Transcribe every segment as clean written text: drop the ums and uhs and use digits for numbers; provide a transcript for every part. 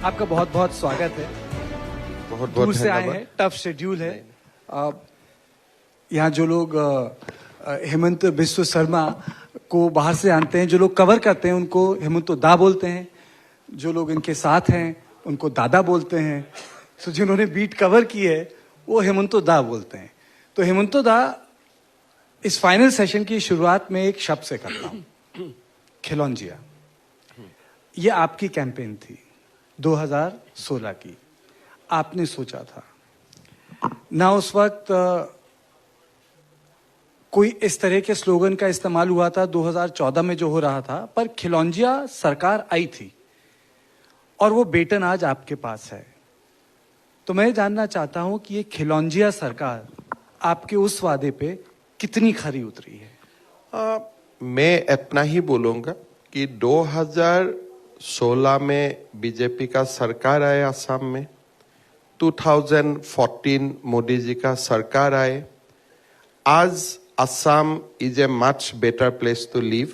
आपका बहुत बहुत स्वागत है। बहुत दूर बहुत से आए हैं, टफ शेड्यूल है। यहाँ जो लोग हेमंत बिस्व शर्मा को बाहर से जानते हैं, जो लोग कवर करते हैं उनको हेमंतो दा बोलते हैं, जो लोग इनके साथ हैं उनको दादा बोलते हैं, तो जिन्होंने बीट कवर की है वो हेमंतो दा बोलते हैं। तो हेमंतो दा, इस फाइनल सेशन की शुरुआत में एक शब्द से करता हूं, खिलौंजिया। ये आपकी कैंपेन थी 2016 की। आपने सोचा था ना उस वक्त कोई इस तरह के स्लोगन का इस्तेमाल हुआ था 2014 में जो हो रहा था, पर खिलौंजिया सरकार आई थी और वो बेटन आज आपके पास है। तो मैं जानना चाहता हूं कि ये खिलौंजिया सरकार आपके उस वादे पे कितनी खरी उतरी है। मैं इतना ही बोलूंगा कि 2016 में बीजेपी का सरकार आए असम में, 2014 मोदी जी का सरकार आए। आज Assam is a much better place to live.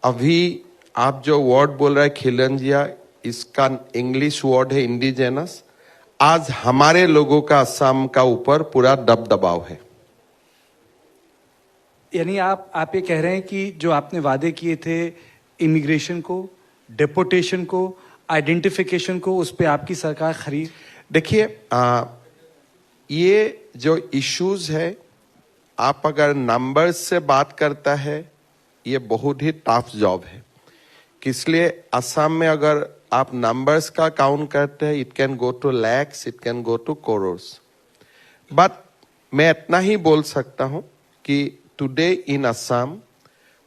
अभी आप जो वर्ड बोल रहे हैं खिलौंजिया, इसका इंग्लिश वर्ड है इंडिजेनस। आज हमारे लोगों का असम का ऊपर पूरा दबदबाव है। यानी आप ये कह रहे हैं कि जो आपने वादे किए थे इमिग्रेशन को, डिपोटेशन को, आइडेंटिफिकेशन को, उस पे आपकी सरकार खरी। देखिए, ये जो इश्यूज है, आप अगर नंबर्स से बात करता है, ये बहुत ही टफ जॉब है। इसलिए असम में अगर आप नंबर्स का काउंट करते हैं, it can go to lakhs, it can go to crores. But मैं इतना ही बोल सकता हूं कि टुडे इन असम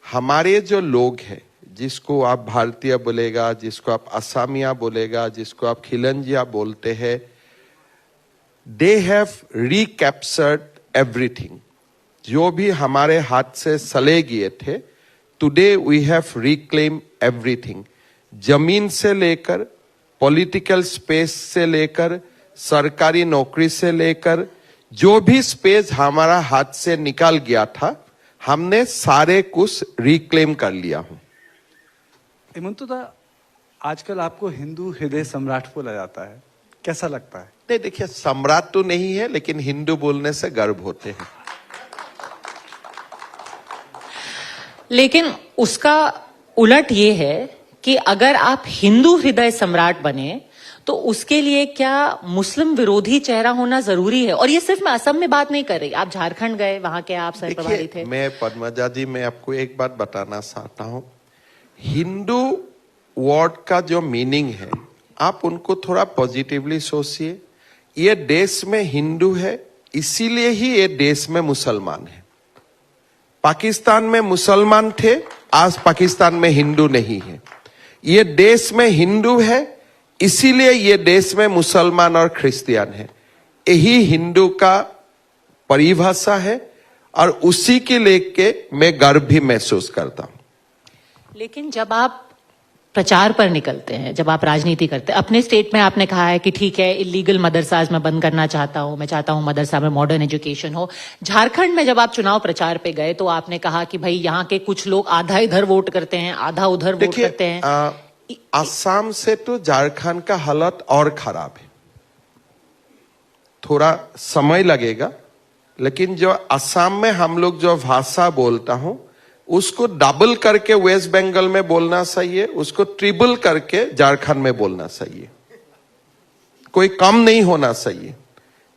हमारे जो लोग हैं, जिसको आप भारतीय बोलेगा, जिसको आप असमिया बोलेगा, जिसको आप खिलंजिया बोलते हैं, दे हैव रिकैप्चर्ड एवरीथिंग। जो भी हमारे हाथ से चले गए थे, today we have reclaim everything. जमीन से लेकर, पॉलिटिकल स्पेस से लेकर, सरकारी नौकरी से लेकर, जो भी स्पेस हमारा हाथ से निकल गया था, हमने सारे कुछ रिक्लेम कर लिया हूं। हेमंतो दा, आजकल आपको हिंदू हृदय सम्राट बोला जाता है, कैसा लगता है? नहीं, देखिए, सम्राट तो नहीं है, लेकिन हिंदू बोलने से गर्व होते हैं। लेकिन उसका उलट ये है कि अगर आप हिंदू हृदय सम्राट बने तो उसके लिए क्या मुस्लिम विरोधी चेहरा होना जरूरी है? और ये सिर्फ मैं असम में बात नहीं कर रही, आप झारखंड गए, वहां के आप सर प्रभारी थे। मैं पद्मजा जी, मैं आपको एक बात बताना चाहता हूं। हिंदू वर्ड का जो मीनिंग है, आप उनको थोड़ा पॉजिटिवली सोचिए। ये देश में हिंदू है, इसीलिए ही ये देश में मुसलमान है। पाकिस्तान में मुसलमान थे, आज पाकिस्तान में हिंदू नहीं है। ये देश में हिंदू है, इसीलिए ये देश में मुसलमान और क्रिश्चियन है। यही हिंदू का परिभाषा है और उसी के लेके मैं गर्व भी महसूस करता हूं। लेकिन जब आप प्रचार पर निकलते हैं, जब आप राजनीति करते हैं, अपने स्टेट में आपने कहा है कि ठीक है, इलीगल मदरसाज मैं बंद करना चाहता हूं, मैं चाहता हूं मदरसा में मॉडर्न एजुकेशन हो। झारखंड में जब आप चुनाव प्रचार पे गए तो आपने कहा कि भाई यहाँ के कुछ लोग आधा इधर वोट करते हैं, आधा उधर वोट करते हैं। असम से तो झारखंड का हालत और खराब है। थोड़ा समय लगेगा, लेकिन जो असम में हम लोग जो भाषा बोलता हूं, उसको डबल करके वेस्ट बंगाल में बोलना चाहिए, उसको ट्रिपल करके झारखंड में बोलना चाहिए। कोई कम नहीं होना चाहिए।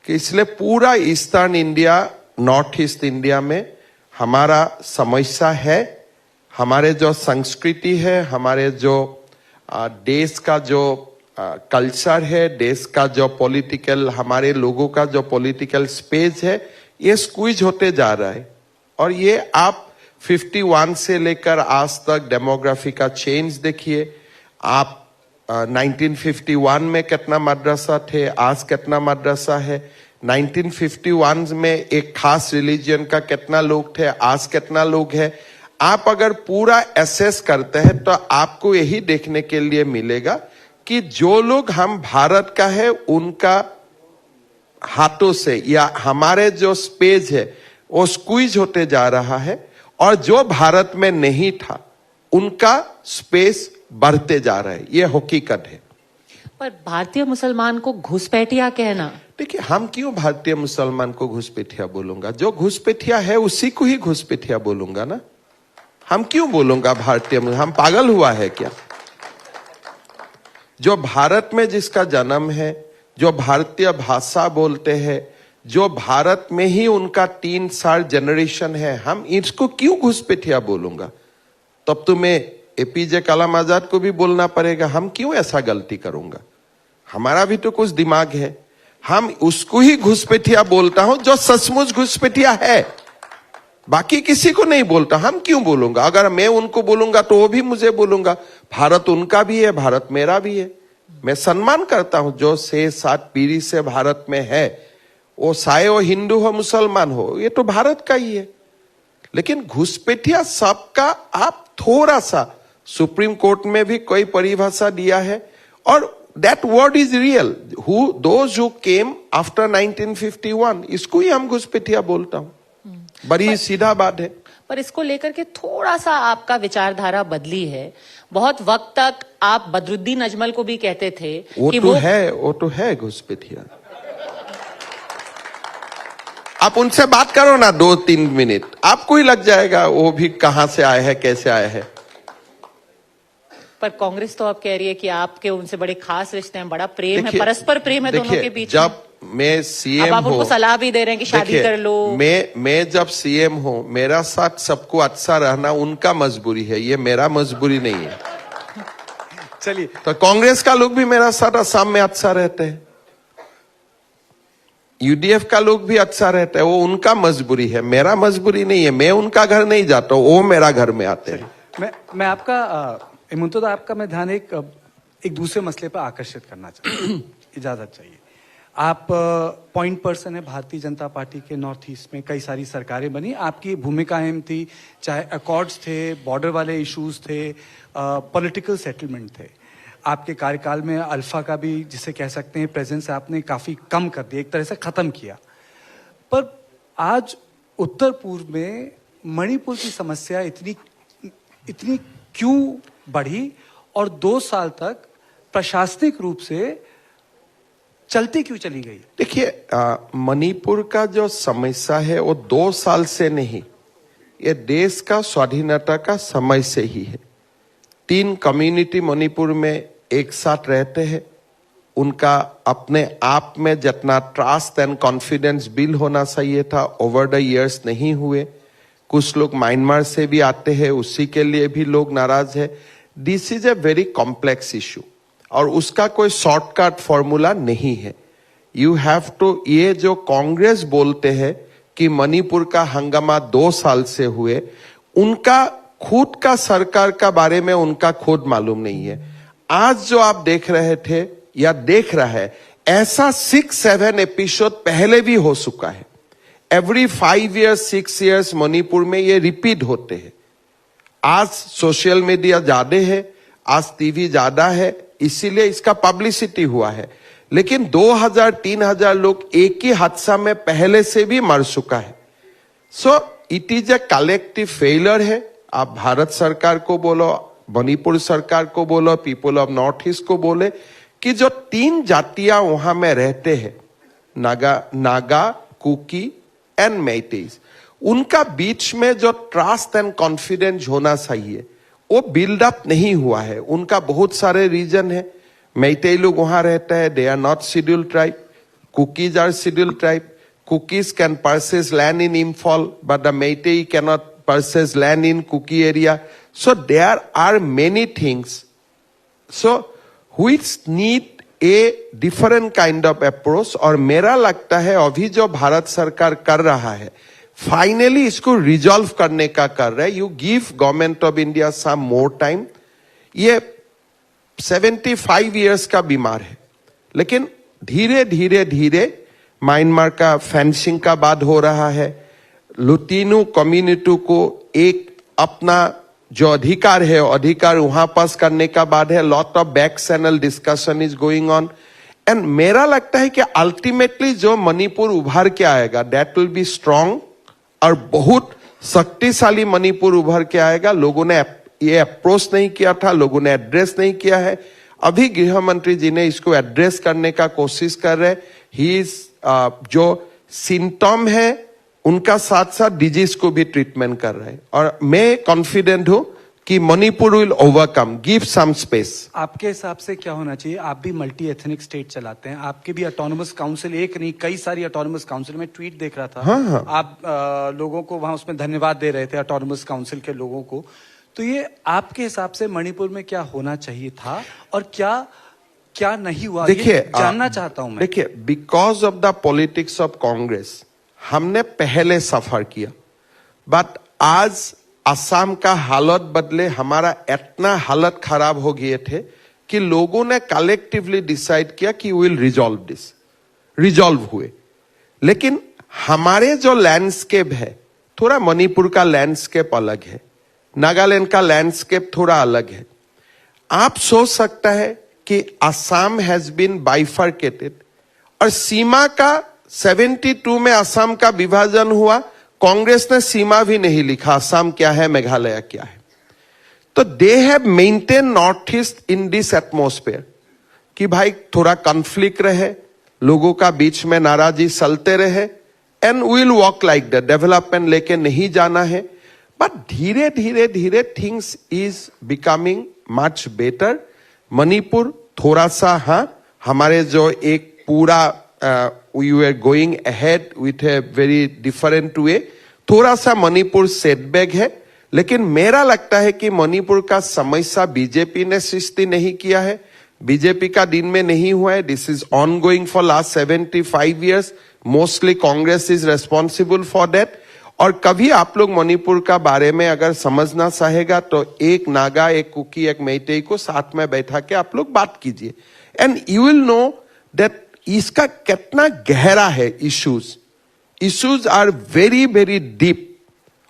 कि इसलिए पूरा eastern India, north east India में हमारा समस्या है। हमारे जो संस्कृति है, हमारे जो देश का जो कल्चर है, देश का जो पॉलिटिकल, हमारे लोगों का जो पॉलिटिकल स्पेस है, ये स्क्वीज होते जा रहा है। और ये आप 51 से लेकर आज तक डेमोग्राफी का चेंज देखिए। आप 1951 में कितना मदरसा थे, आज कितना मदरसा है। 1951 में एक खास रिलीजन का कितना लोग थे, आज कितना लोग है। आप अगर पूरा एसेस करते हैं तो आपको यही देखने के लिए मिलेगा कि जो लोग हम भारत का है, उनका हाथों से या हमारे जो स्पेस है वो स्क्वीज होते जा रहा है, और जो भारत में नहीं था उनका स्पेस बढ़ते जा रहा है। ये हकीकत है। पर भारतीय मुसलमान को घुसपैठिया कहना, देखिए हम क्यों भारतीय मुसलमान को घुसपैठिया बोलूंगा? जो घुसपैठिया है उसी को ही घुसपैठिया बोलूंगा ना। हम क्यों बोलूंगा भारतीय? हम पागल हुआ है क्या? जो भारत में जिसका जन्म है, जो भारतीय भाषा बोलते हैं, जो भारत में ही उनका 3-4 जनरेशन है, हम इसको क्यों घुसपैठिया बोलूंगा? तब तो मैं एपीजे कलाम आजाद को भी बोलना पड़ेगा। हम क्यों ऐसा गलती करूंगा? हमारा भी तो कुछ दिमाग है। हम उसको ही घुसपैठिया बोलता हूं जो सचमुच घुसपैठिया है, बाकी किसी को नहीं बोलता। हम क्यों बोलूंगा? अगर मैं उनको बोलूंगा तो वो भी मुझे बोलूंगा। भारत उनका भी है, भारत मेरा भी है। मैं सम्मान करता हूं जो 6-7 पीढ़ी से भारत में है, वो चाहे वो हिंदू हो मुसलमान हो, ये तो भारत का ही है। लेकिन घुसपैठिया सबका आप थोड़ा सा, सुप्रीम कोर्ट में भी कोई परिभाषा दिया है, और that word is real. Those who came after 1951, इसको ही हम घुसपैठिया बोलता हूं। बड़ी सीधा बात है। पर इसको लेकर के थोड़ा सा आपका विचारधारा बदली है। बहुत वक्त तक आप बदरुद्दीन अजमल को भी कहते थे कि वो तो है घुसपैठिया। आप उनसे बात करो ना 2-3 मिनट, आपको ही लग जाएगा वो भी कहां से आए हैं, कैसे आए हैं। पर कांग्रेस तो अब कह रही है कि आपके उनसे बड़े खास रिश्ते हैं, बड़ा प्रेम है, परस्पर प्रेम है दोनों के बीच। जब मैं सीएम अब आप उनको सलाह भी दे रहे हैं कि शादी कर लो। मैं जब सीएम हूं, मेरा साथ सबको अच्छा रहना उनका मजबूरी है, ये मेरा मजबूरी नहीं है। चलिए, तो कांग्रेस का लोग भी मेरा साथ असम में अच्छा रहते हैं, यूडीएफ का लोग भी अच्छा रहता है, वो उनका मजबूरी है, मेरा मजबूरी नहीं है। मैं उनका घर नहीं जाता हूं, वो मेरा घर में आते हैं। मैं आपका हेमंत, आपका मैं ध्यान एक दूसरे मसले पर आकर्षित करना चाहता हूं। इजाजत चाहिए। आप पॉइंट पर्सन है भारतीय जनता पार्टी के। नॉर्थ ईस्ट में कई सारी सरकारें बनी, आपकी भूमिका अहम थी, चाहे अकॉर्ड्स थे, बॉर्डर वाले इश्यूज थे, पॉलिटिकल सेटलमेंट थे। आपके कार्यकाल में अल्फा का भी, जिसे कह सकते हैं, प्रेजेंस आपने काफी कम कर दिया, एक तरह से खत्म किया। पर आज उत्तर पूर्व में मणिपुर की समस्या इतनी क्यों बढ़ी और 2 साल तक प्रशासनिक रूप से चलती क्यों चली गई? देखिए, मणिपुर का जो समस्या है वो 2 साल से नहीं, ये देश का स्वाधीनता का समय से ही है। 3 कम्युनिटी मणिपुर में एक साथ रहते हैं, उनका अपने आप में जितना ट्रस्ट एंड कॉन्फिडेंस बिल्ड होना चाहिए था, ओवर द इयर्स नहीं हुए। कुछ लोग म्यांमार से भी आते हैं, उसी के लिए भी लोग नाराज है। This is a very complex issue और उसका कोई शॉर्टकट फॉर्मूला नहीं है। यू हैव टू, ये जो कांग्रेस बोलते हैं कि मणिपुर का हंगामा 2 साल से हुए, उनका खुद का सरकार का बारे में उनका खुद मालूम नहीं है। आज जो आप देख रहे थे या देख रहा है, ऐसा 6-7 एपिसोड पहले भी हो चुका है। एवरी 5 years 6 years मणिपुर में ये रिपीट होते हैं। आज सोशल मीडिया ज्यादा है, आज टीवी ज्यादा है, इसीलिए इसका पब्लिसिटी हुआ है। लेकिन 2000-3000 लोग एक ही हादसा में पहले से भी मर चुका है। So it is a collective failure है। आप भारत सरकार को बोलो, मणिपुर सरकार को बोलो, पीपल ऑफ नॉर्थ ईस्ट को बोले कि जो 3 जातियां वहां में रहते हैं, नागा, कुकी एंड मेइतेइज, उनका बीच में जो ट्रस्ट एंड कॉन्फिडेंस होना चाहिए वो बिल्डअप नहीं हुआ है। उनका बहुत सारे रीजन है। मेइतेई लोग वहां रहते हैं, they are not scheduled tribe, Kukis are scheduled tribe. Kukis can purchase land in Imphal, but the Meitei cannot purchase land in Kuki area. So there are many things. So which need a different kind of approach. और मेरा लगता है अभी जो भारत सरकार कर रहा है, फाइनली इसको रिजॉल्व करने का कर रहा है। You give government of India some more time. ये 75 years का बीमार है, लेकिन धीरे धीरे म्यांमार का फेंसिंग का बाद हो रहा है। लुटिनू कम्युनिटी को एक अपना जो अधिकार है, अधिकार वहां पास करने का बाद है। Lot of back channel discussion is going on and मेरा लगता है कि अल्टीमेटली जो मणिपुर उभर के आएगा, दैट विल बी स्ट्रांग और बहुत शक्तिशाली मणिपुर उभर के आएगा। लोगों ने ये अप्रोच नहीं किया था, लोगों ने एड्रेस नहीं किया है। अभी गृह मंत्री जी ने इसको एड्रेस करने का कोशिश कर रहे। ही इज जो सिम्टम है उनका साथ साथ डिजीज को भी ट्रीटमेंट कर रहे हैं, और मैं कॉन्फिडेंट हूं कि Manipur will overcome, give some space. आपके हिसाब से क्या होना चाहिए? आप भी मल्टी एथनिक स्टेट चलाते हैं, आपके भी ऑटोनोमस काउंसिल, एक नहीं कई सारी ऑटोनोमस काउंसिल, में ट्वीट देख रहा था। हाँ। आप लोगों को वहां उसमें धन्यवाद दे रहे थे, ऑटोनोमस काउंसिल के लोगों को। तो ये आपके हिसाब से मणिपुर में क्या होना चाहिए था और क्या क्या नहीं हुआ? देखिए, जानना चाहता हूं मैं। देखिए, because of the politics of Congress हमने पहले सफर किया, बट आज असम का हालत बदले, हमारा इतना हालत खराब हो गए थे कि लोगों ने कलेक्टिवली डिसाइड किया कि विल रिजॉल्व हुए। लेकिन हमारे जो लैंडस्केप है, थोड़ा मणिपुर का लैंडस्केप अलग है, नागालैंड का लैंडस्केप थोड़ा अलग है। आप सोच सकता है कि असम हैज बीन बाइफर्केटेड, और सीमा का 72 में असम का विभाजन हुआ, कांग्रेस ने सीमा भी नहीं लिखा, असम क्या है, मेघालय क्या है। तो they have maintain north east in this atmosphere कि भाई थोड़ा कॉन्फ्लिक्ट रहे, लोगों का बीच में नाराजी चलते रहे, and will walk like that, development लेके नहीं जाना है। बट धीरे धीरे धीरे things is becoming much better. Manipur थोड़ा सा, हाँ, हमारे जो एक पूरा we were going ahead with a very different way, थोड़ा सा मणिपुर सेटबैक है। लेकिन मेरा लगता है कि मणिपुर का समस्या बीजेपी ने सृष्टि नहीं किया है, बीजेपी का दिन में नहीं हुआ है। This is ongoing for last 75 years, mostly Congress is responsible for that. और कभी आप लोग मणिपुर का बारे में अगर समझना चाहेगा तो एक नागा, एक कुकी, एक मैतेई को साथ में बैठा के आप लोग बात कीजिए, and you will know that इसका कितना गहरा है। Issues are very very deep.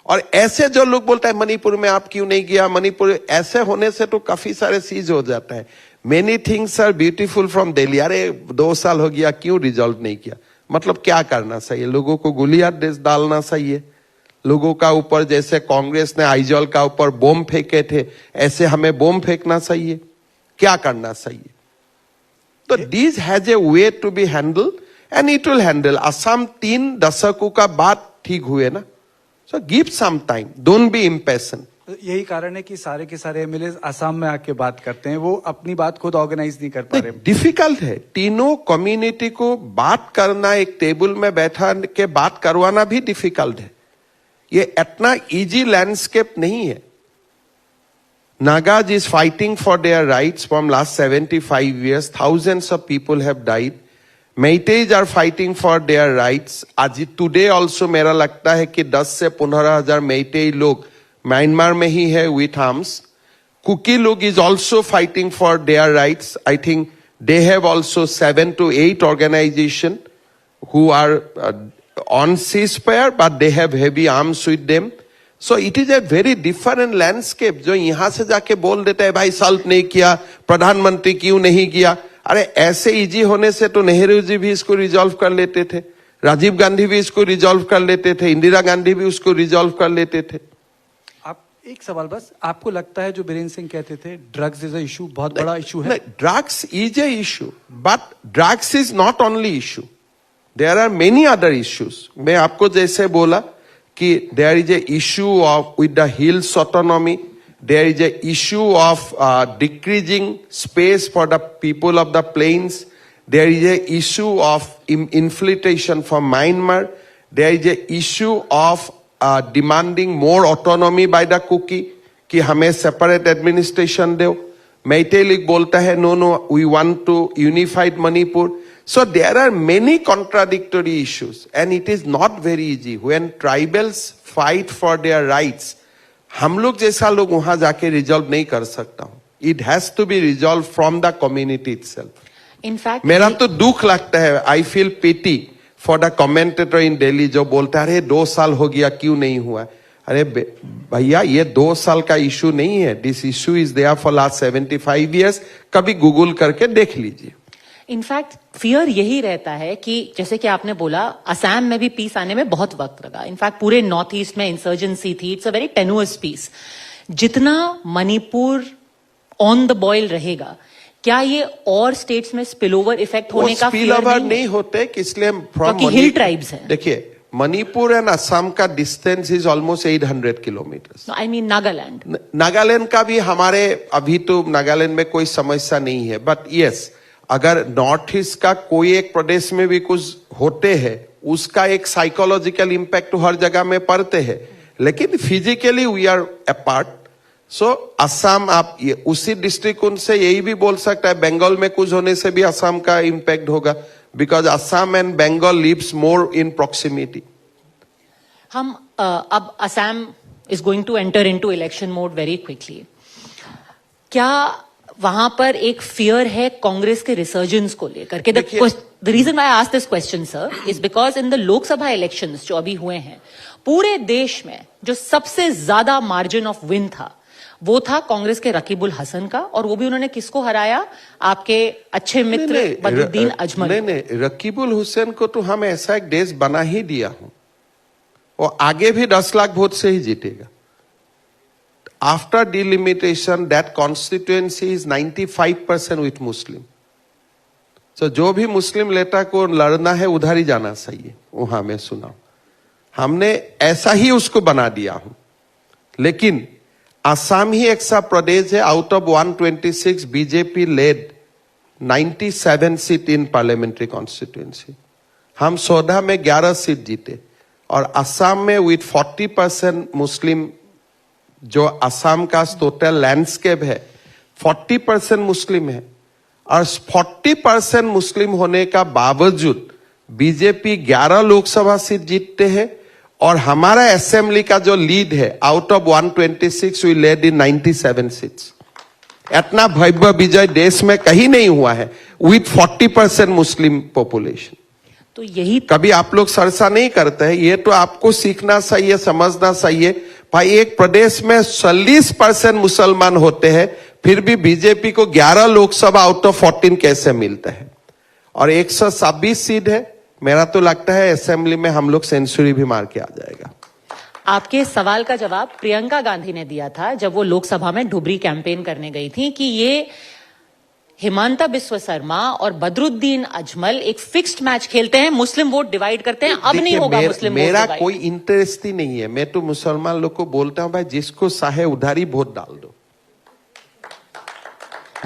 और ऐसे जो लोग बोलते हैं मणिपुर में आप क्यों नहीं गया, मणिपुर, ऐसे होने से तो काफी सारे चीज हो जाता है। Many things are beautiful from Delhi. अरे 2 साल हो गया, क्यों रिजॉल्व नहीं किया? मतलब क्या करना चाहिए? लोगों को गोलियां डालना चाहिए? लोगों का ऊपर जैसे कांग्रेस ने आइजॉल का ऊपर बम फेंके थे, ऐसे हमें बम फेंकना चाहिए? क्या करना चाहिए? तो this has a way to be handle, and it will handle. Assam 3 दशकों का बाद ठीक हुए ना, so give some time, don't be impatient. यही कारण है कि सारे के सारे एमएलए असम में आके बात करते हैं, वो अपनी बात खुद ऑर्गेनाइज नहीं कर पा रहे। डिफिकल्ट है, तीनों कम्युनिटी को बात करना, एक टेबल में बैठा के बात करवाना भी डिफिकल्ट है। ये इतना इजी लैंडस्केप नहीं है। Nagas is fighting for their rights from last 75 years. Thousands of people have died. Meiteis are fighting for their rights. आज today also मेरा लगता है कि 10 से 15,000 मेइतेई लोग म्यांमार में ही है with arms. कुकी लोग is also fighting for their rights. I think they have also 7 to 8 organizations who are on ceasefire, but they have heavy arms with them. So it is a very different landscape. जो यहां से जाके बोल देता है भाई solve नहीं किया, प्रधानमंत्री क्यों नहीं किया। अरे ऐसे इजी होने से तो नेहरू जी भी इसको रिजॉल्व कर लेते थे, राजीव गांधी भी इसको रिजॉल्व कर लेते थे, इंदिरा गांधी भी उसको रिजॉल्व कर लेते थे। आप एक सवाल बस, आपको लगता है जो बीरेन्द्र सिंह कहते थे ड्रग्स इज अ इशू, बहुत बड़ा इशू है? Drugs is a issue, but drugs is not only issue, there are many other issues. मैं आपको जैसे बोला कि there is a issue of with the hills autonomy, there is a issue of decreasing space for the people of the plains, there is a issue of infiltration from Myanmar, there is a issue of demanding more autonomy by the Kuki कि हमें separate administration दो। Meitei League बोलता है no we want to unified Manipur. So there are many contradictory issues, and it is not very easy when tribals fight for their rights. हम लोग जैसा लोग वहां जाके रिजॉल्व नहीं कर सकता हूं। It has to be resolved from the community itself. In fact, मेरा तो दुख लगता है, I feel pity for the commentator in Delhi जो बोलता है अरे 2 साल हो गया क्यों नहीं हुआ। अरे भैया ये 2 साल का इशू नहीं है, this issue is there for last 75 years। कभी गूगल करके देख लीजिए। इनफैक्ट फियर यही रहता है कि जैसे कि आपने बोला असम में भी पीस आने में बहुत वक्त लगा। इनफैक्ट पूरे नॉर्थ ईस्ट में इंसर्जेंसी थी, it's a very tenuous peace. जितना मणिपुर ऑन द बॉइल रहेगा, क्या ये और स्टेट्स में स्पिल ओवर इफेक्ट होने का स्पिल fear ओवर नहीं नहीं होते, इसलिए फ्रॉम क्योंकि हिल ट्राइब्स हैं। देखिए मणिपुर एंड असम का distance is almost 800 kilometre. I mean Nagaland. Nagaland का भी हमारे अभी तो नागालैंड में कोई समस्या नहीं है, बट यस अगर नॉर्थ ईस्ट का कोई एक प्रदेश में भी कुछ होते हैं उसका एक साइकोलॉजिकल इम्पैक्ट हर जगह में पड़ते हैं, लेकिन फिजिकली वी आर अपार्ट। सो असम आप उसी दृष्टिकोण से यही भी बोल सकता है बंगाल में कुछ होने से भी असम का इम्पैक्ट होगा, because Assam and Bengal lives more in proximity. हम अब Assam is going to enter into election mode very quickly. क्या वहां पर एक फियर है कांग्रेस के रिसर्जेंस को लेकर के? The reason I ask this question sir is because in the Lok Sabha elections जो अभी हुए हैं पूरे देश में जो सबसे ज्यादा मार्जिन ऑफ विन था वो था कांग्रेस के रकीबुल हसन का, और वो भी उन्होंने किसको हराया? आपके अच्छे मित्र बदरुद्दीन अजमल। नहीं, रकीबुल हुसैन को तो हम ऐसा एक देश बना ही दिया हूं, वो आगे भी 10 लाख वोट से ही जीतेगा। After delimitation that constituency is 95% with Muslim. तो जो भी मुस्लिम नेता को लड़ना है उधर ही जाना चाहिए, वहां मैं सुना हमने ऐसा ही उसको बना दिया हूं। लेकिन असम ही एक सा प्रदेश है out of 126 BJP lead 97 seat in parliamentary constituency. हम 14 में 11 सीट जीते, और असम में विथ 40% मुस्लिम, जो असम का टोटल लैंडस्केप है 40% मुस्लिम है, और 40% मुस्लिम होने का बावजूद बीजेपी 11 लोकसभा सीट जीतते हैं, और हमारा असेंबली का जो लीड है out of 126 we led in 97 seats. इतना भव्य विजय देश में कहीं नहीं हुआ है विथ 40% मुस्लिम पॉपुलेशन। तो यही कभी आप लोग चर्चा नहीं करते हैं, ये तो आपको सीखना चाहिए, समझना चाहिए। भाई एक प्रदेश में 40% मुसलमान होते हैं, फिर भी बीजेपी को 11 लोकसभा आउट ऑफ 14 कैसे मिलता है, और 126 सीट है। मेरा तो लगता है असेंबली में हम लोग सेंचुरी भी मार के आ जाएगा। आपके सवाल का जवाब प्रियंका गांधी ने दिया था जब वो लोकसभा में ढुबरी कैंपेन करने गई थी कि ये हिमंता बिस्वा शर्मा और बदरुद्दीन अजमल एक फिक्स्ड मैच खेलते हैं, मुस्लिम वोट डिवाइड करते हैं। अब नहीं होगा मुस्लिम वोट मेरा डिवाइड। कोई इंटरेस्ट ही नहीं है। मैं तो मुसलमान लोग को बोलता हूं भाई जिसको चाहे उधर ही वोट डाल दो।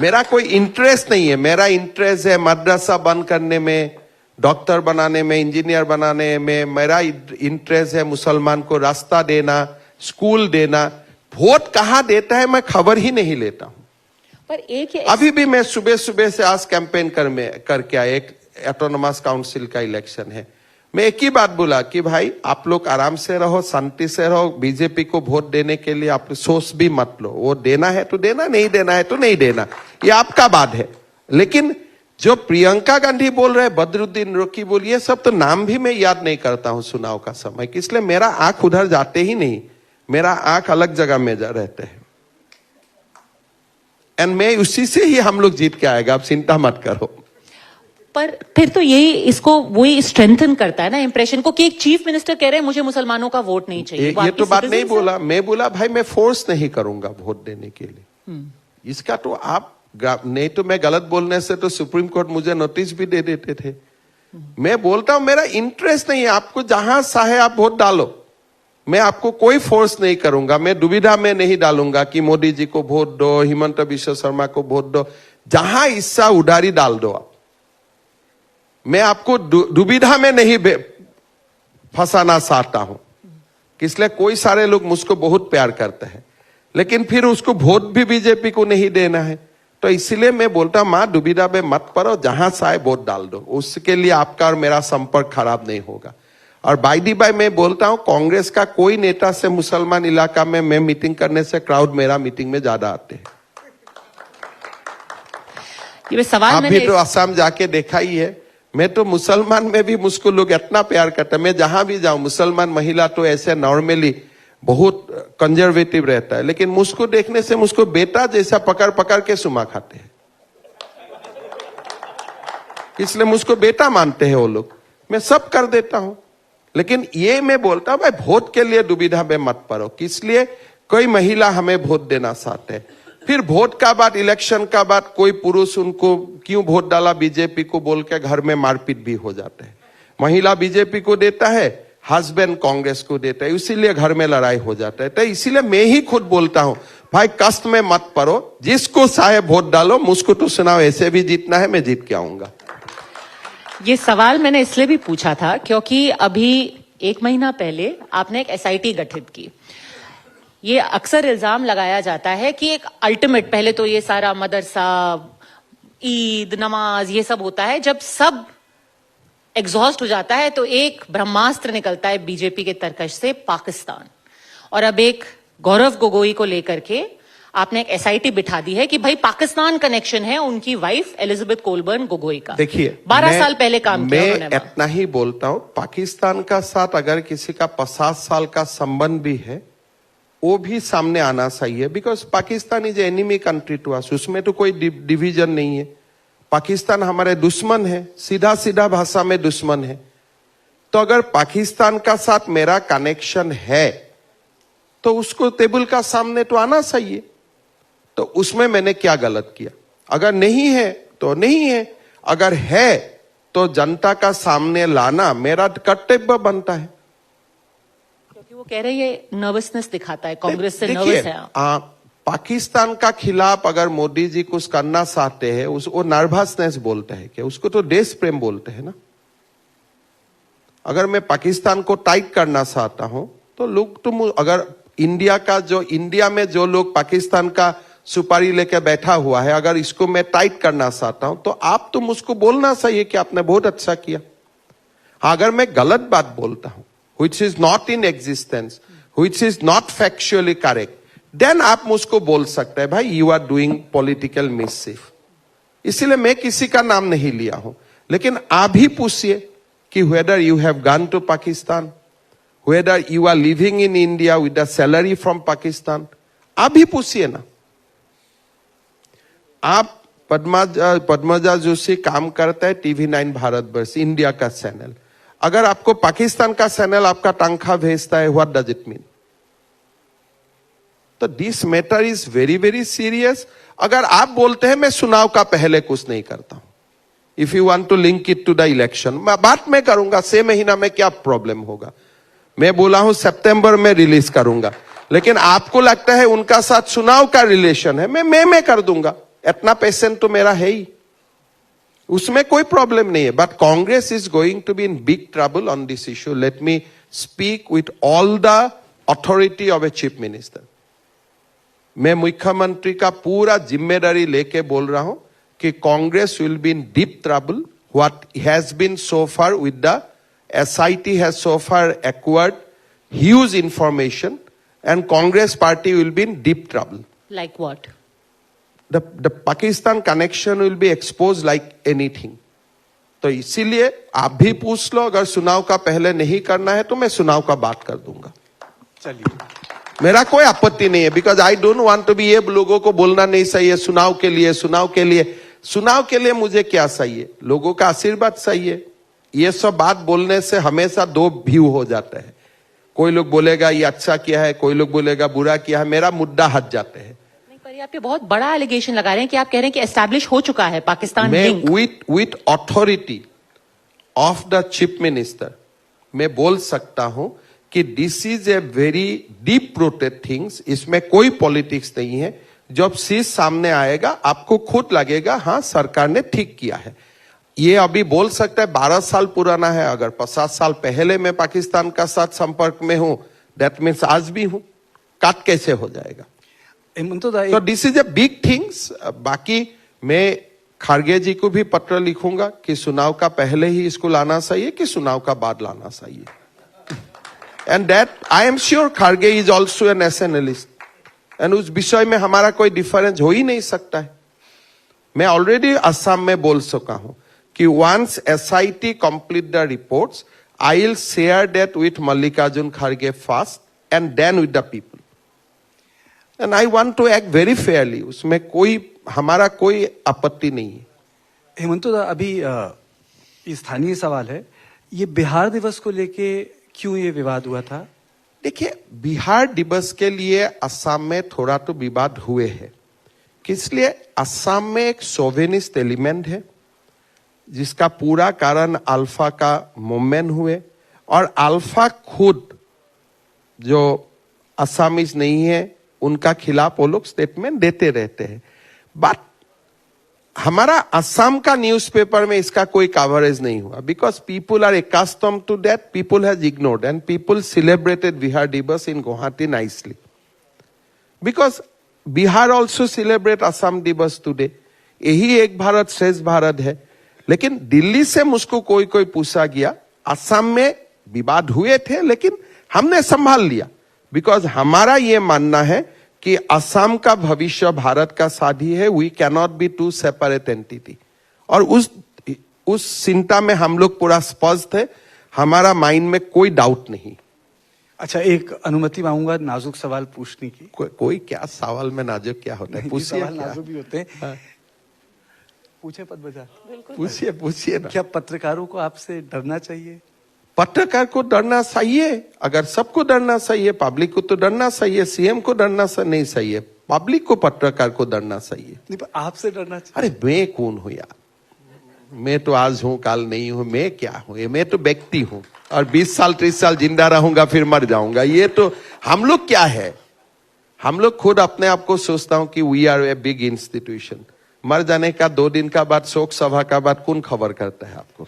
मेरा कोई इंटरेस्ट नहीं है। मेरा इंटरेस्ट है मदरसा बंद करने में, डॉक्टर बनाने में, इंजीनियर बनाने में। मेरा इंटरेस्ट है मुसलमान को रास्ता देना, स्कूल देना। वोट कहां देता है मैं खबर ही नहीं लेता हूं। पर एक अभी भी मैं सुबह सुबह से आज कैंपेन करके आया। एक ऑटोनोमस काउंसिल का इलेक्शन है। मैं एक ही बात बोला कि भाई आप लोग आराम से रहो, शांति से रहो। बीजेपी को वोट देने के लिए आप सोच भी मत लो। वो देना है तो देना, नहीं देना है तो नहीं देना, ये आपका बात है। लेकिन जो प्रियंका गांधी बोल रहे, बदरुद्दीन रकीबुल, ये सब तो नाम भी मैं याद नहीं करता हूं चुनाव का समय, इसलिए मेरा आंख उधर जाते ही नहीं। मेरा आंख अलग जगह में रहते हैं, एंड मैं उसी से ही हम लोग जीत के आएगा, आप चिंता मत करो। पर फिर तो यही इसको वही स्ट्रेंथन करता है ना इंप्रेशन को कि एक चीफ मिनिस्टर कह रहे हैं मुझे मुसलमानों का वोट नहीं चाहिए। ये तो बात नहीं बोला। मैं बोला भाई मैं फोर्स नहीं करूंगा वोट देने के लिए। इसका तो आप नहीं, तो मैं गलत बोलने से तो सुप्रीम कोर्ट मुझे नोटिस भी दे देते थे। मैं बोलता हूं मेरा इंटरेस्ट नहीं है। आपको जहां चाहे आप वोट डालो, मैं आपको कोई फोर्स नहीं करूंगा। मैं दुविधा में नहीं डालूंगा कि मोदी जी को वोट दो, हिमंता बिस्वा शर्मा को वोट दो। जहां इच्छा उधारी डाल दो आप। मैं आपको दुविधा में नहीं फंसाना चाहता हूं, इसलिए कोई सारे लोग मुझको बहुत प्यार करते हैं, लेकिन फिर उसको वोट भी बीजेपी को नहीं देना है। तो इसलिए मैं बोलता हूं मां दुविधा में मत पड़ो, जहां चाहे वोट डाल दो। उसके लिए आपका और मेरा संपर्क खराब नहीं होगा। और बाय दी बाय मैं बोलता हूं कांग्रेस का कोई नेता से मुसलमान इलाका में मैं मीटिंग करने से क्राउड मेरा मीटिंग में ज्यादा आते हैं। ये सवाल आप भी तो असम जाके देखा ही है। मैं तो मुसलमान में भी मुझको लोग इतना प्यार करते हैं। मैं जहां भी जाऊं, मुसलमान महिला तो ऐसे नॉर्मली बहुत कंजर्वेटिव रहता है, लेकिन मुझको देखने से मुझको बेटा जैसा पकड़ पकड़ के सुमा खाते हैं, इसलिए मुझको बेटा मानते हैं वो लोग। मैं सब कर देता हूं, लेकिन ये मैं बोलता हूं भाई वोट के लिए दुविधा में मत पड़ो। इसलिए कोई महिला हमें वोट देना चाहते हैं, फिर वोट का बाद, इलेक्शन का बाद कोई पुरुष उनको क्यों वोट डाला बीजेपी को बोल के घर में मारपीट भी हो जाता है। महिला बीजेपी को देता है, हस्बैंड कांग्रेस को देता है, इसीलिए घर में लड़ाई हो जाता है। तो इसीलिए मैं ही खुद बोलता हूं, भाई कष्ट में मत पड़ो, जिसको चाहे वोट डालो, मुझको तो सुनाओ, ऐसे भी जीतना है, मैं जीत के आऊंगा। ये सवाल मैंने इसलिए भी पूछा था क्योंकि अभी 1 महीना पहले आपने एक एसआईटी गठित की। ये अक्सर इल्जाम लगाया जाता है कि एक अल्टीमेट, पहले तो ये सारा मदरसा, ईद, नमाज, ये सब होता है, जब सब एग्जॉस्ट हो जाता है तो एक ब्रह्मास्त्र निकलता है बीजेपी के तरकश से, पाकिस्तान। और अब एक गौरव गोगोई को लेकर के आपने एक एसआईटी बिठा दी है कि भाई पाकिस्तान कनेक्शन है उनकी वाइफ एलिजाबेथ कोलबर्न गोगोई का। देखिए 12 साल पहले काम किया उन्होंने। मैं इतना ही बोलता हूं, पाकिस्तान का साथ अगर किसी का 50 साल का संबंध भी है, वो भी सामने आना चाहिए, because Pakistan is enemy country to us. उसमें तो कोई डिवीजन नहीं है। पाकिस्तान हमारे दुश्मन है, सीधा सीधा भाषा में दुश्मन है। तो अगर पाकिस्तान का साथ मेरा कनेक्शन है तो उसको टेबल का सामने तो आना चाहिए। तो उसमें मैंने क्या गलत किया? अगर नहीं है तो नहीं है, अगर है तो जनता का सामने लाना मेरा कर्तव्य बनता है। क्योंकि वो कह रहे हैं ये नर्वसनेस दिखाता है, कांग्रेस से देखिए, नर्वस है। पाकिस्तान का खिलाफ अगर मोदी जी कुछ करना चाहते हैं, वो नर्वसनेस बोलते हैं क्या? उसको तो देश प्रेम बोलते हैं ना। अगर मैं पाकिस्तान को टाइट करना चाहता हूं तो लोग तो, अगर इंडिया में जो लोग पाकिस्तान का सुपारी लेकर बैठा हुआ है, अगर इसको मैं टाइट करना चाहता हूं तो आप तो मुझको बोलना चाहिए कि आपने बहुत अच्छा किया। अगर मैं गलत बात बोलता हूं, which is not in existence, which is not factually correct, then आप मुझको बोल सकते हैं भाई you are doing political mischief। इसीलिए मैं किसी का नाम नहीं लिया हूं, लेकिन आप ही पूछिए कि whether you have gone to Pakistan, whether you are living in India with a salary from Pakistan, आप ही पूछिए ना। आप पद्मजा जोशी काम करता है TV9 भारतवर्ष, इंडिया का चैनल। अगर आपको पाकिस्तान का चैनल आपका तनख्वाह भेजता है, व्हाट डज इट मीन? तो this matter is very very serious. अगर आप बोलते हैं मैं चुनाव का पहले कुछ नहीं करता हूं, if you want to link it to the election, बात मैं करूंगा 6 महीना में क्या प्रॉब्लम होगा? मैं बोला हूं सितंबर में रिलीज करूंगा, लेकिन आपको लगता है उनका साथ चुनाव का रिलेशन है, मैं कर दूंगा। इतना पेशेंट तो मेरा है ही, उसमें कोई प्रॉब्लम नहीं है। But Congress is going to be in big trouble on this issue. Let me speak with all the authority of a chief minister. मैं मुख्यमंत्री का पूरा जिम्मेदारी लेके बोल रहा हूं कि Congress will be in deep trouble. What has been so far with the SIT has so far acquired huge information, and Congress party will be in deep trouble. Like what? The Pakistan connection will be exposed like anything. तो इसीलिए आप भी पूछ लो, अगर चुनाव का पहले नहीं करना है तो मैं चुनाव का बात कर दूंगा। चलिए, मेरा कोई आपत्ति नहीं है, because I don't want to be, ये लोगों को बोलना नहीं चाहिए चुनाव के लिए, चुनाव के लिए। चुनाव के लिए मुझे क्या चाहिए? लोगों का आशीर्वाद चाहिए। ये सब बात बोलने से हमेशा 2 व्यू हो जाता है। कोई लोग बोलेगा ये अच्छा किया है, कोई लोग बोलेगा बुरा किया है, मेरा मुद्दा हट जाते हैं। नहीं, पर आप ये बहुत बड़ा एलिगेशन लगा रहे हैं कि आप कह रहे हैं कि एस्टैब्लिश हो चुका है पाकिस्तान मैं link. With authority of the chief minister मैं बोल सकता हूं कि this is a very deep rooted things. इसमें कोई पॉलिटिक्स नहीं है। जब चीज सामने आएगा आपको खुद लगेगा हाँ सरकार ने ठीक किया है। ये अभी बोल सकता है 12 साल पुराना है, अगर 50 साल पहले मैं पाकिस्तान का साथ संपर्क में हूं, दैट मीन्स आज भी हूं। काट कैसे हो जाएगा? तो this is a big things. बाकी मैं खारगे जी को भी पत्र लिखूंगा कि चुनाव का पहले ही इसको लाना चाहिए कि चुनाव का बाद लाना चाहिए। And that I am sure Kharge is also a nationalist, and उस विषय में हमारा कोई डिफरेंस हो ही नहीं सकता है। मैं ऑलरेडी असम में बोल चुका हूं कि once SIT complete the reports, I will share that with Mallikarjun Kharge first and then with the people. And I want to act very fairly. उसमें हमारा कोई आपत्ति नहीं है। हेमंत दा, अभी ये स्थानीय सवाल है, ये बिहार दिवस को लेके क्यों ये विवाद हुआ था? देखिए, बिहार दिवस के लिए असम में थोड़ा तो विवाद हुए हैं, इसलिए असम में एक सोवेनिस्ट एलिमेंट है जिसका पूरा कारण अल्फा का मूवमेंट हुए, और अल्फा खुद जो असमीज नहीं है उनका खिलाफ वो लोग स्टेटमेंट देते रहते हैं। बट हमारा असम का न्यूज़पेपर में इसका कोई कवरेज नहीं हुआ, because people are accustomed to that, people has ignored, and people celebrated Bihar Diwas in Guwahati nicely, because Bihar also celebrate Assam Diwas today. यही एक भारत श्रेष्ठ भारत है। लेकिन दिल्ली से मुझको कोई पूछा गया, असम में विवाद हुए थे लेकिन हमने संभाल लिया, बिकॉज हमारा ये मानना है कि असम का भविष्य भारत का साथी है। We cannot be two separate entity, और उस चिंता में हम लोग पूरा स्पष्ट है, हमारा माइंड में कोई डाउट नहीं। अच्छा, एक अनुमति मांगूंगा नाजुक सवाल पूछने की। कोई क्या सवाल में नाजुक क्या होता है, पूछिए। सवाल नाजुक भी होते हैं। पूछे पद बजा, पूछिए ना। क्या पत्रकारों को आपसे डरना चाहिए? पत्रकार को डरना चाहिए, अगर सबको डरना चाहिए, पब्लिक को तो डरना चाहिए, सीएम को डरना नहीं चाहिए, पब्लिक को पत्रकार को डरना चाहिए। नहीं, पर आपसे डरना चाहिए। अरे मैं कौन हूं यार, मैं तो आज हूं काल नहीं हूं, मैं क्या हूं? मैं तो व्यक्ति हूं, और 20 साल 30 साल जिंदा रहूंगा फिर मर जाऊंगा। ये तो हम लोग क्या है, हम लोग खुद अपने आप को सोचता हूं कि we are a big institution. मर जाने का 2 दिन का बाद, शोक सभा का बाद कौन खबर करता है आपको?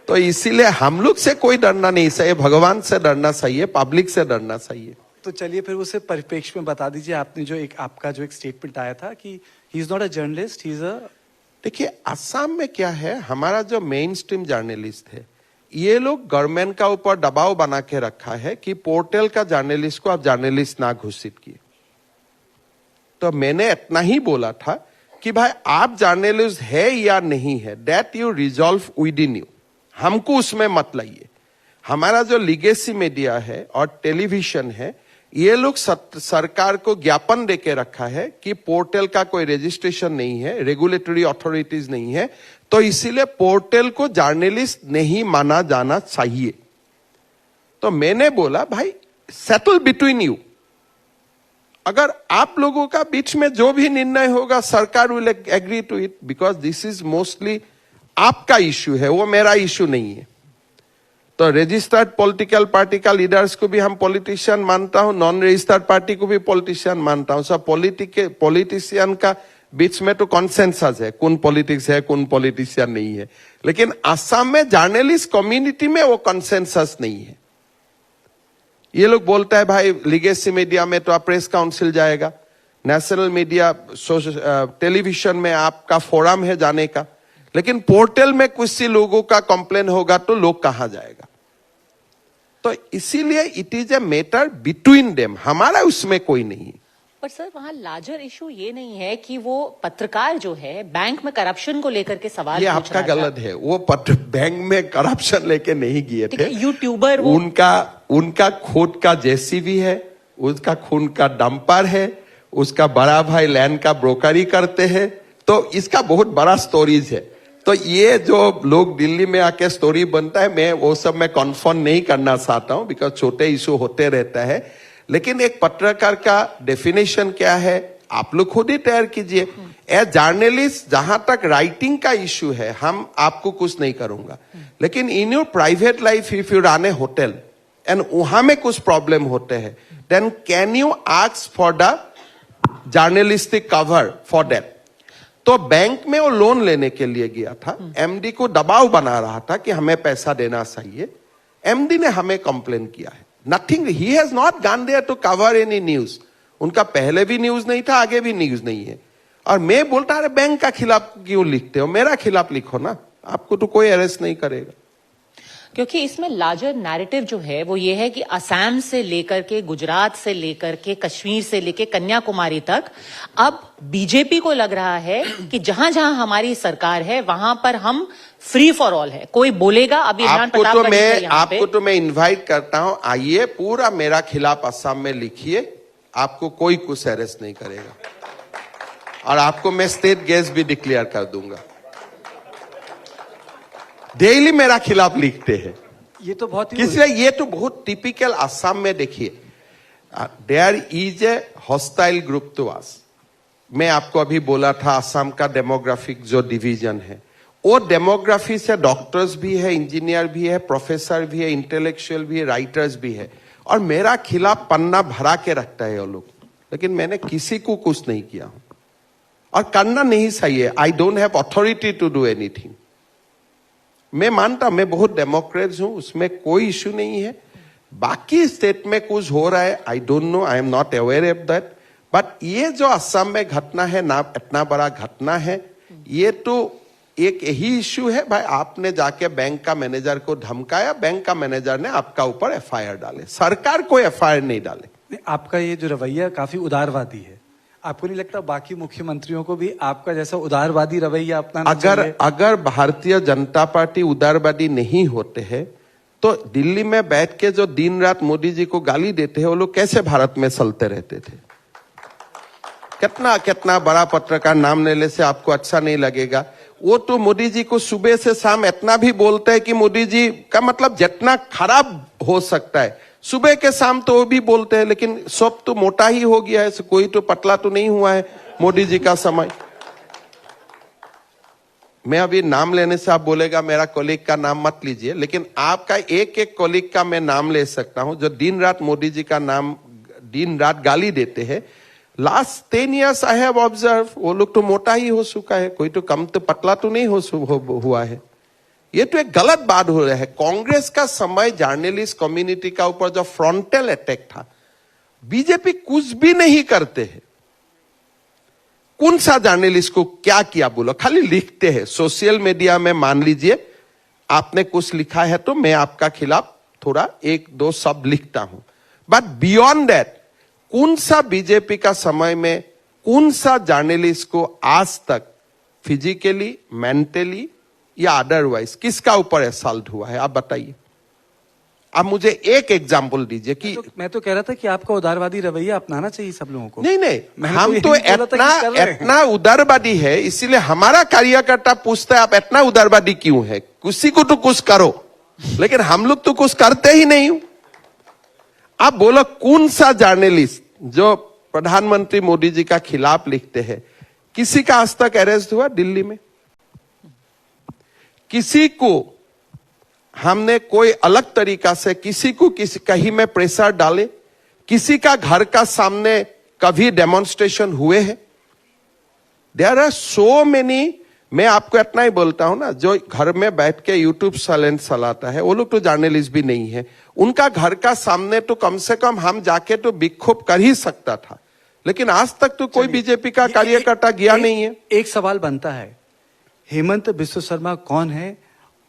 तो इसीलिए हम लोग से कोई डरना नहीं चाहिए, भगवान से डरना चाहिए, पब्लिक से डरना चाहिए। तो चलिए फिर उसे परिप्रेक्ष्य में बता दीजिए। आपने जो आपका जो एक स्टेटमेंट आया था कि he is not a journalist, he is a. देखिए असम में क्या है, हमारा जो मेन स्ट्रीम जर्नलिस्ट है, ये लोग गवर्नमेंट का ऊपर दबाव बना के रखा है कि पोर्टल का जर्नलिस्ट को आप जर्नलिस्ट ना घोषित किए। तो मैंने इतना ही बोला था कि भाई आप जर्नलिस्ट है या नहीं है, that you resolve with in you, हमको उसमें मत लाइए। हमारा जो लीगेसी मीडिया है और टेलीविजन है, ये लोग सरकार को ज्ञापन देके रखा है कि पोर्टल का कोई रजिस्ट्रेशन नहीं है, रेगुलेटरी अथॉरिटीज नहीं है, तो इसीलिए पोर्टल को जर्नलिस्ट नहीं माना जाना चाहिए। तो मैंने बोला भाई सेटल बिटवीन यू, अगर आप लोगों का बीच में जो भी निर्णय होगा सरकार will agree to it, because this is mostly आपका इश्यू है, वो मेरा इश्यू नहीं है। तो रजिस्टर्ड पॉलिटिकल पार्टी का लीडर्स को भी हम पॉलिटिशियन मानता हूं, नॉन रजिस्टर्ड पार्टी को भी पॉलिटिशियन मानता हूं। सब पॉलिटिशियन का बीच में तो कॉन्सेंसस है, कौन पॉलिटिक्स है कौन पॉलिटिशियन नहीं है। लेकिन असम में जर्नलिस्ट कम्युनिटी में वो कॉन्सेंसस नहीं है। ये लोग बोलता है भाई लीगेसी मीडिया में तो आप प्रेस काउंसिल जाएगा, नेशनल मीडिया टेलीविजन में आपका फोरम है जाने का, लेकिन पोर्टल में कुछ सी लोगों का कंप्लेन होगा तो लोग कहां जाएगा? तो इसीलिए it is a matter between them, हमारा उसमें कोई नहीं। पर सर वहां लार्जर इशू ये नहीं है कि वो पत्रकार जो है बैंक में करप्शन को लेकर के सवाल ये पूछ आपका रहा था। गलत है, वो बैंक में करप्शन लेके नहीं गए थे। यूट्यूबर उनका खुद का जेसीबी है, उसका खून का डंपर है, उसका बड़ा भाई लैंड का ब्रोकरी करते हैं। तो इसका बहुत बड़ा स्टोरीज है। तो ये जो लोग दिल्ली में आके स्टोरी बनता है, मैं वो सब में कन्फर्म नहीं करना चाहता हूं, बिकॉज छोटे इशू होते रहता है। लेकिन एक पत्रकार का डेफिनेशन क्या है आप लोग खुद ही तैयार कीजिए। ए जर्नलिस्ट, जहां तक राइटिंग का इशू है हम आपको कुछ नहीं करूंगा, लेकिन in your private life if you run a hotel and वहां में कुछ प्रॉब्लम होते हैं, then can you ask for the journalistic cover for that. तो बैंक में वो लोन लेने के लिए गया था, एमडी को दबाव बना रहा था कि हमें पैसा देना चाहिए। एमडी ने हमें कंप्लेन किया है, nothing, he has not gone there to cover any news. उनका पहले भी न्यूज नहीं था, आगे भी न्यूज नहीं है। और मैं बोलता अरे बैंक का खिलाफ क्यों लिखते हो, मेरा खिलाफ लिखो ना, आपको तो कोई अरेस्ट नहीं करेगा। क्योंकि इसमें लार्जर नैरेटिव जो है वो ये है कि असम से लेकर के, गुजरात से लेकर के, कश्मीर से लेकर कन्याकुमारी तक अब बीजेपी को लग रहा है कि जहां जहां हमारी सरकार है वहां पर हम फ्री फॉर ऑल है, कोई बोलेगा। अभी आपको तो मैं इनवाइट करता हूं, आइए पूरा मेरा खिलाफ असम में लिखिए, आपको कोई कुछ अरेस्ट नहीं करेगा, और आपको मैं स्टेट गेस्ट भी डिक्लेयर कर दूंगा। डेली मेरा खिलाफ लिखते हैं। ये तो बहुत ही इसलिए ये तो बहुत टिपिकल असम में देखिए, there is a hostile group to us. मैं आपको अभी बोला था असम का डेमोग्राफिक जो डिवीजन है, वो डेमोग्राफी से डॉक्टर्स भी है, इंजीनियर भी है, प्रोफेसर भी है, इंटेलेक्चुअल भी है, राइटर्स भी है, और मेरा खिलाफ पन्ना भरा के रखता है वो लोग, लेकिन मैंने किसी को कुछ नहीं किया हूं और करना नहीं चाहिए। I don't have authority to do anything. मैं मानता मैं बहुत डेमोक्रेट हूं, उसमें कोई इश्यू नहीं है। बाकी स्टेट में कुछ हो रहा है, I don't know, I am not aware of that, but ये जो असम में घटना है ना, इतना बड़ा घटना है, ये तो एक यही इश्यू है भाई, आपने जाके बैंक का मैनेजर को धमकाया, बैंक का मैनेजर ने आपका ऊपर एफआईआर डाले, सरकार को एफआईआर नहीं डाले। आपका ये जो रवैया काफी उदारवादी है, आपको नहीं लगता बाकी मुख्यमंत्रियों को भी आपका जैसा उदारवादी रवैया अपनाना चाहिए? अगर भारतीय जनता पार्टी उदारवादी नहीं होते हैं तो दिल्ली में बैठ के जो दिन रात मोदी जी को गाली देते हैं, वो लोग कैसे भारत में चलते रहते थे? कितना कितना बड़ा पत्रकार नाम लेने से आपको अच्छा नहीं लगेगा। वो तो मोदी जी को सुबह से शाम इतना भी बोलते हैं कि मोदी जी का मतलब जितना खराब हो सकता है, सुबह के शाम तो वो भी बोलते हैं, लेकिन सब तो मोटा ही हो गया है, कोई तो पतला तो नहीं हुआ है मोदी जी का समय। मैं अभी नाम लेने से आप बोलेगा मेरा कॉलीग का नाम मत लीजिए, लेकिन आपका एक एक कॉलीग का मैं नाम ले सकता हूं जो दिन रात मोदी जी का नाम दिन रात गाली देते हैं। Last 10 years I have observe, वो लोग तो मोटा ही हो चुका है, कोई तो कम तो पतला तो नहीं हुआ है। ये तो एक गलत बात हो रहा है। कांग्रेस का समय जर्नलिस्ट कम्युनिटी का ऊपर जो फ्रंटल अटैक था, बीजेपी कुछ भी नहीं करते हैं। कौन सा जर्नलिस्ट को क्या किया बोलो, खाली लिखते हैं सोशल मीडिया में। मान लीजिए आपने कुछ लिखा है तो मैं आपका खिलाफ थोड़ा एक दो शब्द लिखता हूं, बट बियॉन्ड दैट कौन सा बीजेपी का समय में कौन सा जर्नलिस्ट को आज तक फिजिकली, मेंटली या अदरवाइज किसका ऊपर असॉल्ट हुआ है? आप बताइए। आप मुझे एक एग्जांपल दीजिए कि मैं तो कह रहा था कि आपका उदारवादी रवैया अपनाना चाहिए सब लोगों को। नहीं, हम तो यही बोला था कि कर रहे हैं। इतना उदारवादी है, इसीलिए हमारा कार्यकर्ता पूछता है आप इतना उदारवादी क्यों है? किसी को तो कुछ करो, लेकिन हम लोग तो कुछ करते ही नहीं। आप बोलो कौन सा जर्नलिस्ट जो प्रधानमंत्री मोदी जी का खिलाफ लिखते हैं, किसी का आज तक अरेस्ट हुआ दिल्ली में? किसी को हमने कोई अलग तरीका से किसी को किसी कहीं में प्रेशर डाले? किसी का घर का सामने कभी डेमोन्स्ट्रेशन हुए हैं? There are so many. मैं आपको इतना ही बोलता हूं ना, जो घर में बैठ के यूट्यूब चैनल चलाता है वो लोग तो जर्नलिस्ट भी नहीं है। उनका घर का सामने तो कम से कम हम जाके तो विक्षोभ कर ही सकता था, लेकिन आज तक तो कोई बीजेपी का कार्यकर्ता गया नहीं है। एक सवाल बनता है, हेमंत बिस्व शर्मा कौन है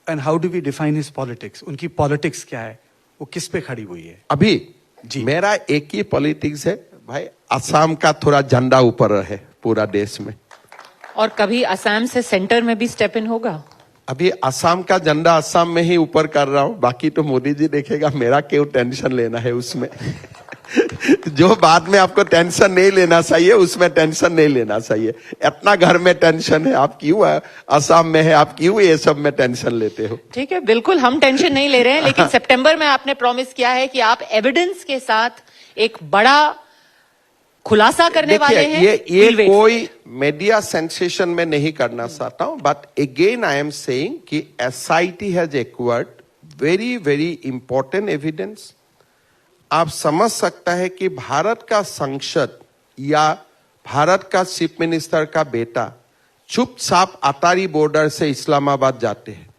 and how do we define his politics? उनकी पॉलिटिक्स क्या है, वो किस पे खड़ी हुई है? अभी जी मेरा एक ही पॉलिटिक्स है भाई, असम का थोड़ा झंडा ऊपर रहे पूरा देश में। और कभी असम से सेंटर में भी स्टेप इन होगा? अभी असम का झंडा असम में ही ऊपर कर रहा हूं, बाकी तो मोदी जी देखेगा, मेरा क्यों टेंशन लेना है उसमें। जो बाद में आपको टेंशन नहीं लेना चाहिए उसमें टेंशन नहीं लेना चाहिए। इतना घर में टेंशन है, आप क्यों असम में है, आप क्यों ये सब में टेंशन लेते हो? ठीक है, बिल्कुल हम टेंशन नहीं ले रहे हैं, लेकिन सितंबर में आपने प्रॉमिस किया है कि आप एविडेंस के साथ एक बड़ा खुलासा करने वाले हैं। ये कोई मीडिया सेंसेशन में नहीं करना चाहता हूं, but again I am saying कि SIT has acquired very very important evidence. आप समझ सकता है कि भारत का संसद या भारत का चीफ मिनिस्टर का बेटा चुपचाप अटारी बॉर्डर से इस्लामाबाद जाते हैं,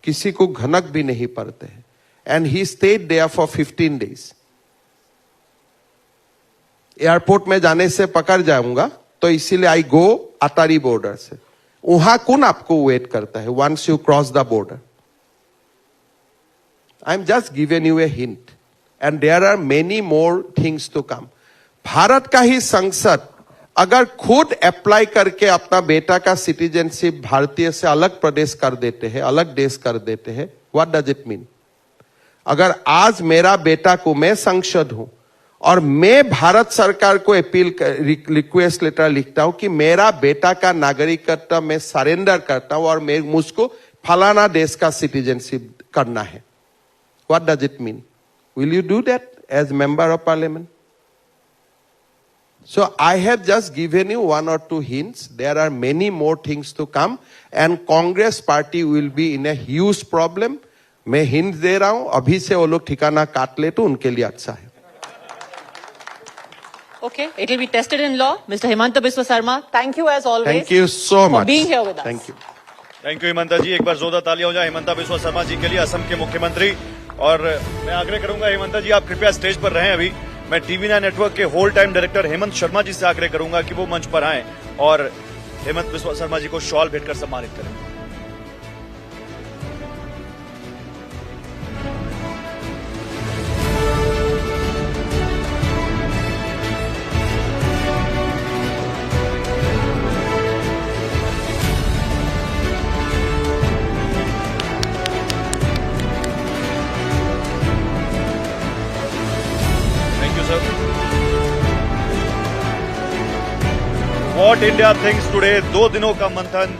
किसी को घनक भी नहीं पड़ते हैं, and he stayed there for 15 days। Airport में जाने से पकड़ जाऊंगा तो इसीलिए आई गो अटारी बॉर्डर से। वहां कौन आपको वेट करता है once you cross the border? I am just given you a hint and there are many more things to come. Bharat का ही संसद अगर खुद अप्लाई करके अपना बेटा का सिटीजनशिप भारतीय से अलग प्रदेश कर देते हैं, अलग देश कर देते हैं, व्हाट डज इट मीन? अगर आज मेरा बेटा को, मैं सांसद हूं और मैं भारत सरकार को अपील रिक्वेस्ट लेटर लिखता हूं कि मेरा बेटा का नागरिकत्व मैं सरेंडर करता हूं और मैं मुझको फलाना देश का सिटीजनशिप करना है, what does it mean? Will you do that as member of parliament? So I have just given you one or two hints. There are many more things to come, and Congress party will be in a huge problem. मैं hint दे रहा हूं, अभी से वो लोग ठिकाना काट ले तो उनके लिए अच्छा है. Okay, it will be tested in law. Mr. Himanta Biswa Sarma, thank you as always. Thank you so for much. being here with us. Thank you. Thank you Himanta ji. एक बार जोरदार तालियां हो जाए हिमंता बिस्वा शर्मा जी के लिए, असम के मुख्यमंत्री. और मैं आग्रह करूंगा हिमंता जी आप कृपया स्टेज पर रहें. अभी मैं टीवी9 नेटवर्क के whole time director Hemant Sharma ji से आग्रह करूंगा कि वो मंच पर आएं और हेमंत बिस्वा शर्मा जी को शॉल भेंटकर सम्मानित करें. What India thinks today, 2 दिनों का मंथन